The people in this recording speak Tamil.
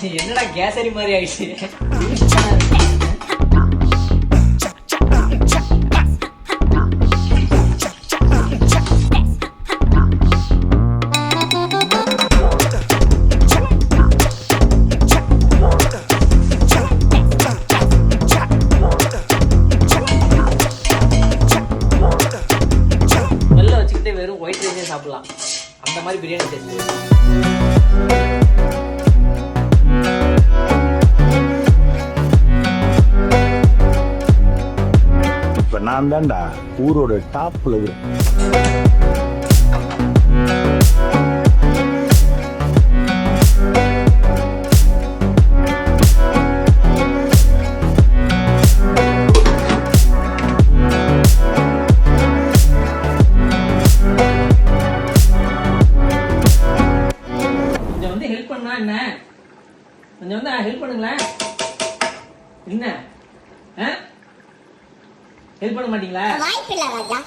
என்னடா கேசரி மாதிரி ஆயிடுச்சு. வெள்ள வச்சுக்கிட்டே வெறும் ஒயிட் ரைஸே சாப்பிடலாம். அந்த மாதிரி பிரியாணி டேஸ்ட். இப்ப நான் தான்டா ஊரோட டாப்ல ஹெல்ப் பண்ணா என்ன, கொஞ்சம் வந்து ஹெல்ப் பண்ணுங்களேன். என்ன ஹெல்ப் பண்ண மாட்டீங்களா? வாய்ப்பில்லை ராஜா.